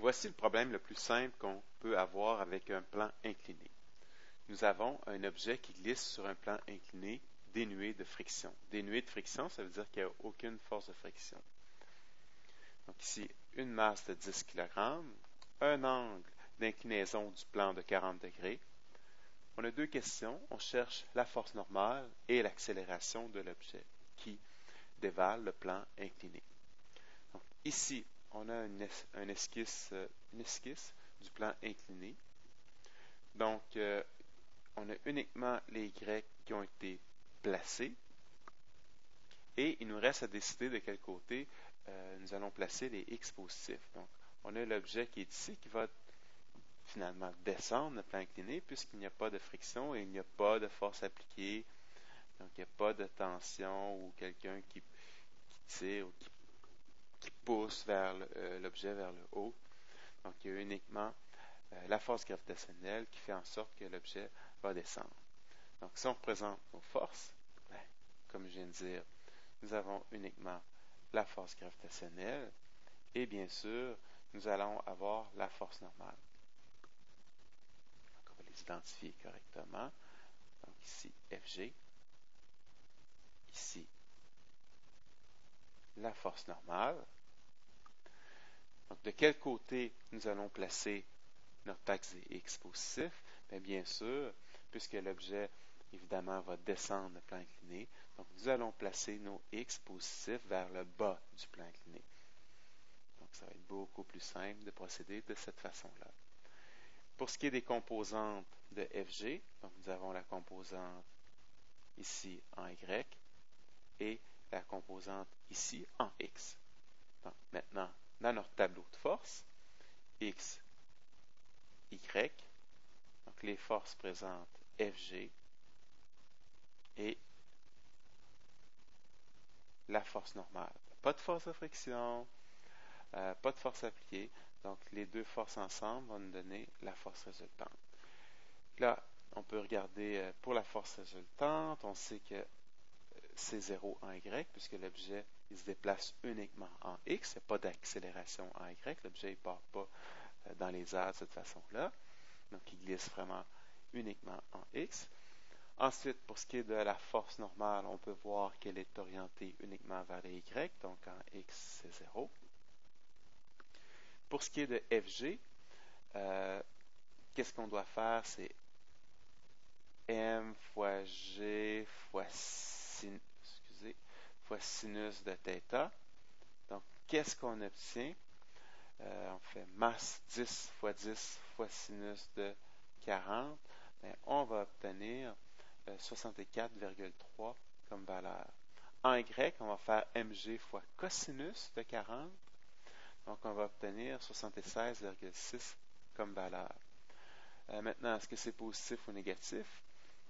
Voici le problème le plus simple qu'on peut avoir avec un plan incliné. Nous avons un objet qui glisse sur un plan incliné dénué de friction. Dénué de friction, ça veut dire qu'il n'y a aucune force de friction. Donc ici, une masse de 10 kg, un angle d'inclinaison du plan de 40 degrés. On a deux questions. On cherche la force normale et l'accélération de l'objet qui dévale le plan incliné. Donc, ici, on a une esquisse du plan incliné. Donc, on a uniquement les Y qui ont été placés. Et il nous reste à décider de quel côté nous allons placer les X positifs. Donc, on a l'objet qui est ici qui va finalement descendre le plan incliné puisqu'il n'y a pas de friction et il n'y a pas de force appliquée. Donc, il n'y a pas de tension ou quelqu'un qui tire ou qui pousse vers l'objet vers le haut. Donc, il y a uniquement la force gravitationnelle qui fait en sorte que l'objet va descendre. Donc, si on représente nos forces, comme je viens de dire, nous avons uniquement la force gravitationnelle et bien sûr, nous allons avoir la force normale. Donc, on va les identifier correctement. Donc, ici, Fg. Ici, la force normale. Donc, de quel côté nous allons placer notre axe des X positifs? Bien sûr, puisque l'objet, évidemment, va descendre le plan incliné, donc nous allons placer nos X positifs vers le bas du plan incliné. Donc, ça va être beaucoup plus simple de procéder de cette façon-là. Pour ce qui est des composantes de Fg, donc nous avons la composante ici en Y et la composante ici en X. Donc, maintenant, dans notre tableau de force, X, Y, donc les forces présentent Fg et la force normale. Pas de force de friction, pas de force appliquée. Donc, les deux forces ensemble vont nous donner la force résultante. Là, on peut regarder pour la force résultante. On sait que c'est 0 en Y, puisque l'objet il se déplace uniquement en X. Il n'y a pas d'accélération en Y. L'objet ne part pas dans les airs de cette façon-là. Donc, il glisse vraiment uniquement en X. Ensuite, pour ce qui est de la force normale, on peut voir qu'elle est orientée uniquement vers les Y. Donc, en X, c'est 0. Pour ce qui est de Fg, qu'est-ce qu'on doit faire? C'est m fois g fois sinus de θ. Donc, qu'est-ce qu'on obtient? On fait masse 10 fois 10 fois sinus de 40. On va obtenir 64,3 comme valeur. En Y, on va faire mg fois cosinus de 40. Donc, on va obtenir 76,6 comme valeur. Maintenant, est-ce que c'est positif ou négatif?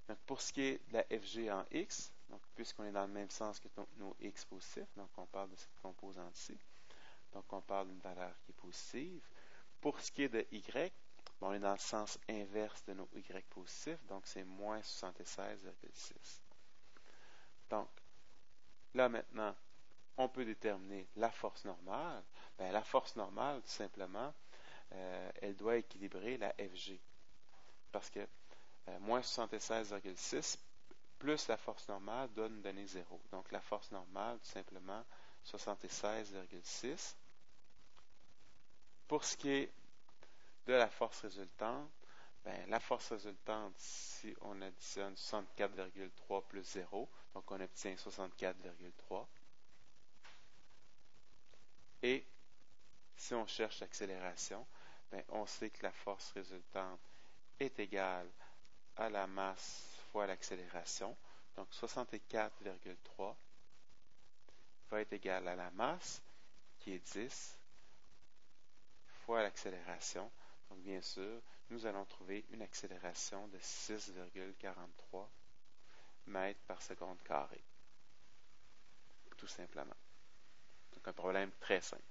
Donc, pour ce qui est de la Fg en X, donc, puisqu'on est dans le même sens que nos X positifs, donc on parle de cette composante-ci, donc on parle d'une valeur qui est positive. Pour ce qui est de Y, on est dans le sens inverse de nos Y positifs, donc c'est moins 76,6. Donc, là maintenant, on peut déterminer la force normale. La force normale, tout simplement, elle doit équilibrer la Fg. Parce que moins 76,6 plus la force normale doit nous donner 0. Donc, la force normale, tout simplement, 76,6. Pour ce qui est de la force résultante, la force résultante, si on additionne 64,3 plus 0, donc on obtient 64,3. Et si on cherche l'accélération, on sait que la force résultante est égale à la masse fois l'accélération. Donc 64,3 va être égal à la masse, qui est 10, fois l'accélération. Donc bien sûr, nous allons trouver une accélération de 6,43 mètres par seconde carré. Tout simplement. Donc un problème très simple.